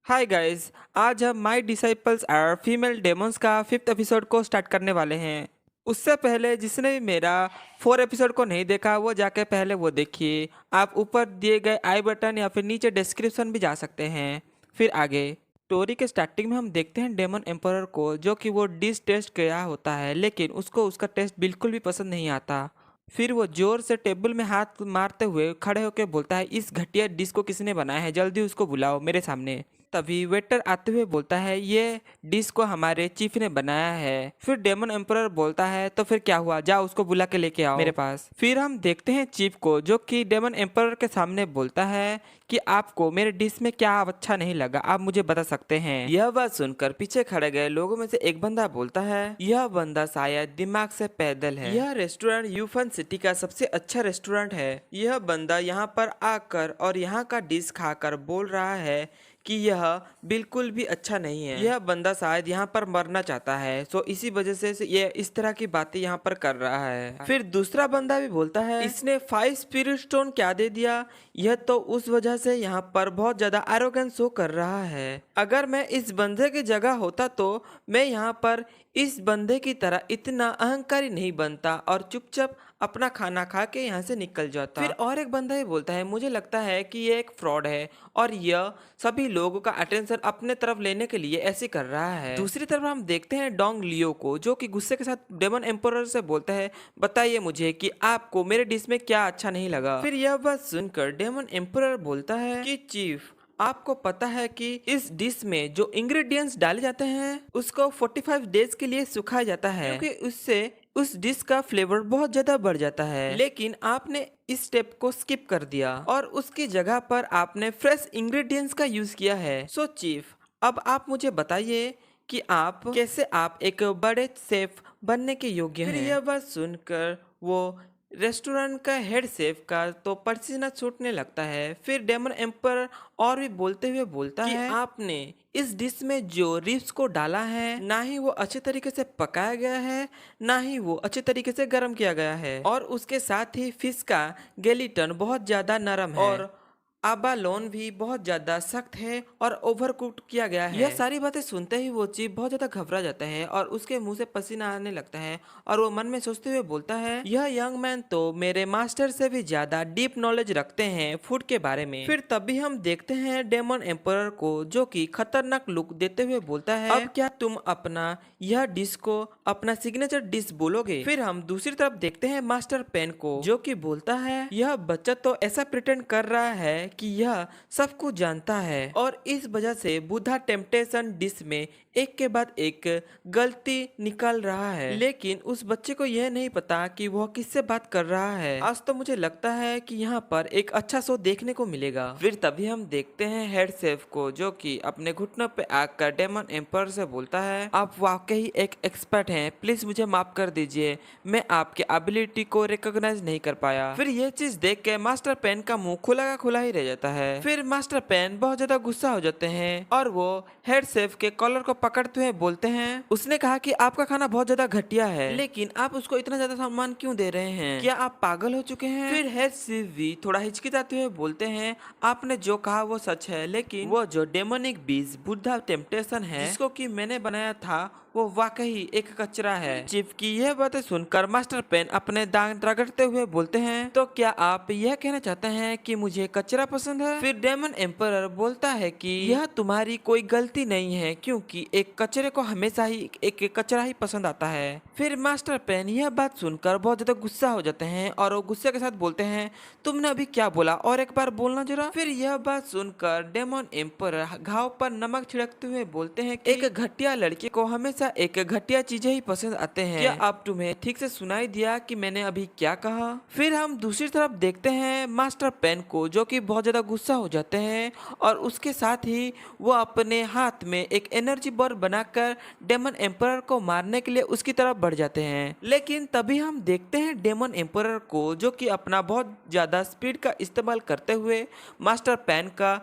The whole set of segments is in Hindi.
हाय गाइस। आज हम my disciples are female demons का 5th एपिसोड को स्टार्ट करने वाले हैं। उससे पहले जिसने भी मेरा 4 एपिसोड को नहीं देखा वो जाके पहले वो देखिए। आप ऊपर दिए गए आई बटन या फिर नीचे डिस्क्रिप्शन भी जा सकते हैं। फिर आगे स्टोरी के स्टार्टिंग में हम देखते हैं डेमन एम्परर को, जो कि वो डिश टेस्ट किया होता है लेकिन उसको उसका टेस्ट बिल्कुल भी पसंद नहीं आता। फिर वो जोर से टेबल में हाथ मारते हुए खड़े होकर बोलता है, इस घटिया डिश को किसने बनाया है, जल्दी उसको बुलाओ मेरे सामने। तभी वेटर आते हुए बोलता है, ये डिश को हमारे चीफ ने बनाया है। फिर डेमन एम्परर बोलता है, तो फिर क्या हुआ, जाओ उसको बुला के लेके आओ मेरे पास। फिर हम देखते हैं चीफ को, जो कि डेमन एम्परर के सामने बोलता है कि आपको मेरे डिश में क्या अच्छा नहीं लगा, आप मुझे बता सकते हैं। यह बात सुनकर पीछे खड़े गए लोगों में से एक बंदा बोलता है, यह बंदा शायद दिमाग से पैदल है। यह रेस्टोरेंट यूफन सिटी का सबसे अच्छा रेस्टोरेंट है। यह बंदा यहाँ पर आकर और यहाँ का डिश खाकर बोल रहा है कि यह बिल्कुल भी अच्छा नहीं है। यह बंदा शायद यहाँ पर मरना चाहता है, सो इसी वजह से ये इस तरह की बातें यहाँ पर कर रहा है। फिर दूसरा बंदा भी बोलता है, इसने 5 स्पिरिट स्टोन क्या दे दिया, यह तो उस वजह से यहाँ पर बहुत ज्यादा एरोगेंस शो कर रहा है। अगर मैं इस बंदे की जगह होता तो मैं यहाँ पर इस बंदे की तरह इतना अहंकारी नहीं बनता और चुपचाप अपना खाना खा के यहाँ से निकल जाता। फिर और एक बंदा ही बोलता है, मुझे लगता है कि ये एक फ्रॉड है और यह सभी लोगों का अटेंशन अपने तरफ लेने के लिए ऐसे कर रहा है। दूसरी तरफ हम देखते हैं डोंग लियो को, जो कि गुस्से के साथ डेमन एम्परर से बोलता है, बताइए मुझे कि आपको मेरे डिश में क्या अच्छा नहीं लगा। फिर यह बात सुनकर डेमन एम्परर बोलता है कि चीफ, आपको पता है कि इस डिश में जो इंग्रेडिएंट्स डाले जाते हैं उसको 45 डेज के लिए सुखाया जाता है, क्योंकि उससे उस डिश का फ्लेवर बहुत ज्यादा बढ़ जाता है। लेकिन आपने इस स्टेप को स्किप कर दिया और उसकी जगह पर आपने फ्रेश इंग्रेडिएंट्स का यूज किया है। सो चीफ, अब आप मुझे बताइए कि आप एक बड़े शेफ बनने के योग्य हैं। फिर यह बात सुनकर वो रेस्टोरेंट का हेड शेफ का तो पसीना छूटने लगता है। फिर डेमन एम्पर और भी बोलते हुए बोलता है, आपने इस डिश में जो रिब्स को डाला है ना ही वो अच्छे तरीके से पकाया गया है, ना ही वो अच्छे तरीके से गर्म किया गया है, और उसके साथ ही फिश का गेलिटन बहुत ज्यादा नरम है और आबालोन भी बहुत ज्यादा सख्त है और ओवर कुक्ड किया गया है। यह सारी बातें सुनते ही वो चीफ बहुत ज्यादा घबरा जाता है और उसके मुंह से पसीना आने लगता है और वो मन में सोचते हुए बोलता है, यह यंग मैन तो मेरे मास्टर से भी ज्यादा डीप नॉलेज रखते हैं फूड के बारे में। फिर तभी हम देखते हैं डेमन एम्परर को, जो कि खतरनाक लुक देते हुए बोलता है, अब क्या तुम अपना यह डिश को अपना सिग्नेचर डिश बोलोगे। फिर हम दूसरी तरफ देखते हैं मास्टर पेन को, जो कि बोलता है, यह बच्चा तो ऐसा प्रिटेंड कर रहा है कि यह सब कुछ जानता है और इस वजह से बुद्धा टेम्पटेशन डिश में एक के बाद एक गलती निकाल रहा है, लेकिन उस बच्चे को यह नहीं पता कि वह किससे बात कर रहा है। आज तो मुझे लगता है कि यहाँ पर एक अच्छा शो देखने को मिलेगा। फिर तभी हम देखते हैं हेड शेफ को, जो कि अपने घुटनों पे आकर डेमन एम्पर से बोलता है, आप वाकई एक एक्सपर्ट हैं, प्लीज मुझे माफ कर दीजिए, मैं आपके एबिलिटी को रिकॉग्नाइज नहीं कर पाया। फिर यह चीज देख के मास्टर पेन का मुंह खुला का खुला ही रह जाता है। फिर मास्टर पेन बहुत ज्यादा गुस्सा हो जाते हैं और वो हेड शेफ के कॉलर को पकड़ते हुए बोलते हैं, उसने कहा कि आपका खाना बहुत ज्यादा घटिया है, लेकिन आप उसको इतना ज्यादा सम्मान क्यों दे रहे हैं, क्या आप पागल हो चुके हैं। फिर हेड शेफ भी थोड़ा हिचकिचाते हुए बोलते हैं, आपने जो कहा वो सच है, लेकिन वो जो डेमोनिक बीज बुद्धा टेम्पटेशन है जिसको कि मैंने बनाया था वो वाकई एक कचरा है। चीफ की यह बातें सुनकर मास्टर पेन अपने दांत रगड़ते हुए बोलते हैं, तो क्या आप यह कहना चाहते हैं कि मुझे कचरा पसंद है। फिर डेमन एम्परर बोलता है कि यह तुम्हारी कोई गलती नहीं है, क्योंकि एक कचरे को हमेशा ही एक कचरा ही पसंद आता है। फिर मास्टर पेन यह बात सुनकर बहुत ज्यादा गुस्सा हो जाते हैं और वो गुस्से के साथ बोलते हैं, तुमने अभी क्या बोला और एक बार बोलना जरा। फिर यह बात सुनकर डेमन एम्परर घाव पर नमक छिड़कते हुए बोलते हैं, एक घटिया लड़के को हमेशा एक घटिया चीजें ही पसंद आते हैं। क्या अब तुम्हें ठीक से सुनाई दिया कि मैंने अभी क्या कहा। फिर हम दूसरी तरफ देखते हैं मास्टर पेन को, जो कि बहुत ज्यादा गुस्सा हो जाते हैं और उसके साथ ही वो अपने हाथ में एक एनर्जी बॉल बनाकर डेमन एम्परर को मारने के लिए उसकी तरफ बढ़ जाते हैं। लेकिन तभी हम देखते हैं डेमन एम्परर को, जो कि अपना बहुत ज्यादा स्पीड का इस्तेमाल करते हुए मास्टर पेन का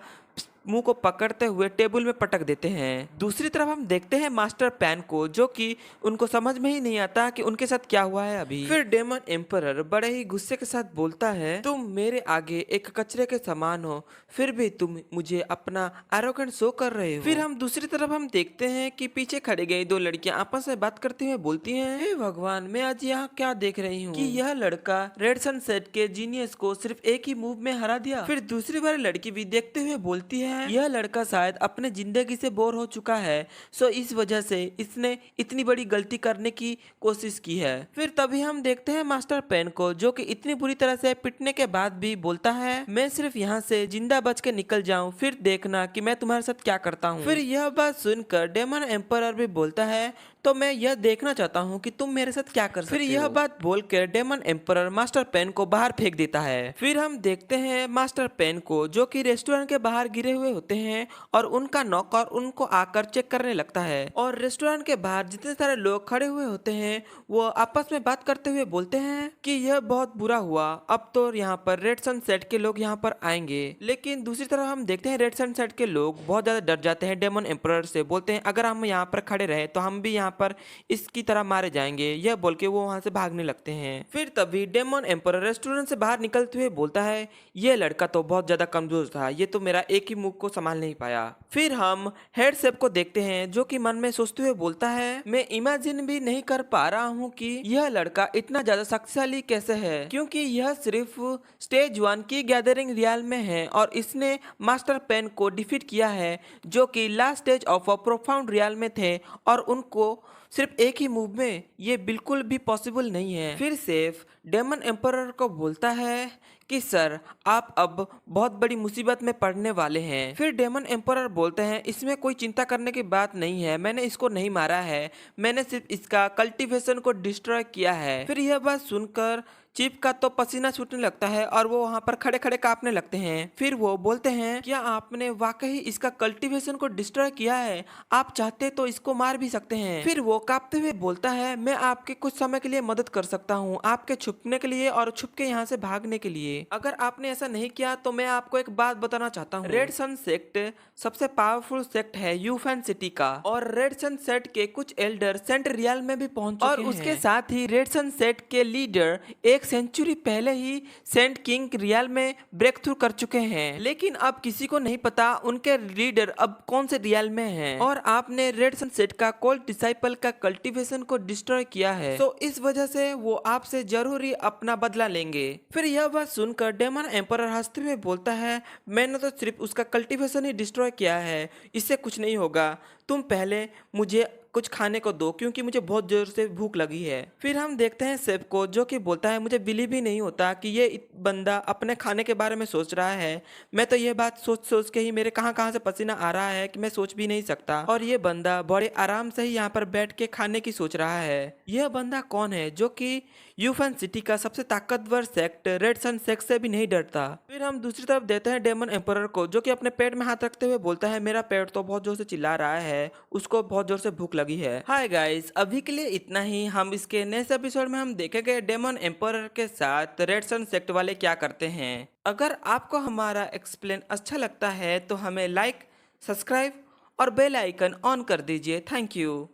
मुंह को पकड़ते हुए टेबल में पटक देते हैं। दूसरी तरफ हम देखते हैं मास्टर पैन को, जो कि उनको समझ में ही नहीं आता कि उनके साथ क्या हुआ है अभी। फिर डेमन एम्परर बड़े ही गुस्से के साथ बोलता है, तुम मेरे आगे एक कचरे के समान हो, फिर भी तुम मुझे अपना एरोगेंट शो कर रहे हो। फिर हम दूसरी तरफ हम देखते हैं कि पीछे खड़ी गई दो लड़कियां आपस में बात करते हुए बोलती हैं, हे भगवान, मैं आज यहाँ क्या देख रही हूँ कि यह लड़का रेड सनसेट के जीनियस को सिर्फ एक ही मूव में हरा दिया। फिर दूसरी बार लड़की भी देखते हुए बोलती है, यह लड़का शायद अपने जिंदगी से बोर हो चुका है, सो इस वजह से इसने इतनी बड़ी गलती करने की कोशिश की है। फिर तभी हम देखते हैं मास्टर पेन को, जो कि इतनी बुरी तरह से पिटने के बाद भी बोलता है, मैं सिर्फ यहाँ से जिंदा बच के निकल जाऊं, फिर देखना कि मैं तुम्हारे साथ क्या करता हूँ। फिर यह बात सुनकर डेमन एम्परर भी बोलता है, तो मैं यह देखना चाहता हूँ कि तुम मेरे साथ क्या कर सकते हो। फिर यह बात बोलकर डेमन एम्परर मास्टर पेन को बाहर फेंक देता है। फिर हम देखते हैं मास्टर पेन को, जो कि रेस्टोरेंट के बाहर गिरे हुए होते हैं और उनका नौकर उनको आकर चेक करने लगता है। और रेस्टोरेंट के बाहर जितने सारे लोग खड़े हुए होते हैं वो आपस में बात करते हुए बोलते हैं कि यह बहुत बुरा हुआ, अब तो यहाँ पर रेड सनसेट के लोग यहाँ पर आएंगे। लेकिन दूसरी तरफ हम देखते हैं रेड सनसेट के लोग बहुत ज्यादा डर जाते हैं डेमन एम्परर से, बोलते हैं अगर हम यहाँ पर खड़े रहे तो हम भी यहाँ पर इसकी तरह मारे जाएंगे। यह बोल के वो वहां से भागने लगते हैं। फिर तभी डेमन एम्परर रेस्टोरेंट से बाहर निकलते हुए बोलता है, यह लड़का तो बहुत ज्यादा कमजोर था, ये तो मेरा एक ही मूव को संभाल नहीं पाया। फिर हम हेड शेफ को देखते हैं, जो कि मन में सोचते हुए बोलता है, मैं इमेजिन भी नहीं कर पा रहा हूँ कि यह लड़का इतना ज्यादा शक्तिशाली कैसे है, क्योंकि यह सिर्फ स्टेज 1 की गैदरिंग रियल में है और इसने मास्टर पेन को डिफीट किया है, जो कि last stage of a profound real में थे और उनको सिर्फ एक ही मूव में ये बिल्कुल भी पॉसिबल नहीं है। फिर सेफ डेमन एम्परर को बोलता है कि सर, आप अब बहुत बड़ी मुसीबत में पड़ने वाले हैं। फिर डेमन एम्परर बोलते हैं, इसमें कोई चिंता करने की बात नहीं है, मैंने इसको नहीं मारा है, मैंने सिर्फ इसका कल्टीवेशन को डिस्ट्रॉय किया है। फिर यह बात सुनकर चिप का तो पसीना छूटने लगता है और वो वहाँ पर खड़े खड़े कांपने लगते हैं। फिर वो बोलते हैं, क्या आपने वाकई इसका कल्टीवेशन को डिस्ट्रॉय किया है? आप चाहते तो इसको मार भी सकते हैं। फिर वो कांपते हुए बोलता है, मैं आपके कुछ समय के लिए मदद कर सकता हूँ, आपके छुपने के लिए और छुप के यहाँ से भागने के लिए। अगर आपने ऐसा नहीं किया तो मैं आपको एक बात बताना चाहता हूँ, रेड सन सेक्ट सबसे पावरफुल सेक्ट है यूफैन सिटी का, और रेड सन सेट के कुछ एल्डर सेंट रियल में भी पहुंच चुके हैं। और उसके साथ ही रेड सन सेट के लीडर एक सेंचुरी पहले ही सेंट किंग रियल में ब्रेक थ्रू कर चुके हैं, लेकिन अब किसी को नहीं पता उनके लीडर अब कौन से रियल में हैं। और आपने रेड सनसेट का कोल्ड डिसाइपल का कल्टीवेशन को डिस्ट्रॉय किया है, तो इस वजह से वो आपसे जरूर ही अपना बदला लेंगे। फिर यह बात सुनकर डेमन एम्परर हंसते हुए बोलता है, मैंने तो सिर्फ उसका कल्टीवेशन ही डिस्ट्रॉय किया है, इससे कुछ नहीं होगा, तुम पहले मुझे कुछ खाने को दो क्योंकि मुझे बहुत जोर से भूख लगी है। फिर हम देखते हैं सेफ को, जो कि बोलता है, मुझे बिलीव ही नहीं होता कि ये बंदा अपने खाने के बारे में सोच रहा है, मैं तो ये बात सोच सोच के ही मेरे कहाँ कहाँ से पसीना आ रहा है कि मैं सोच भी नहीं सकता। और ये बंदा बड़े आराम से ही यहाँ पर बैठ के खाने की सोच रहा है। यह बंदा कौन है जो कि यूफन सिटी का सबसे ताकतवर सेक्ट रेड सन सेक्ट से भी नहीं डरता। फिर हम दूसरी तरफ देते हैं डेमन एम्परर को, जो कि अपने पेट में हाथ रखते हुए बोलता है, मेरा पेट तो बहुत जोर से चिल्ला रहा है, उसको बहुत जोर से भूख लगी है। हाय गाइस, अभी के लिए इतना ही। हम इसके नेक्स्ट एपिसोड में हम देखेंगे डेमन एम्परर के साथ रेड सन सेक्ट वाले क्या करते हैं। अगर आपको हमारा एक्सप्लेन अच्छा लगता है तो हमें लाइक, सब्सक्राइब और बेल आइकन ऑन कर दीजिए। Thank you.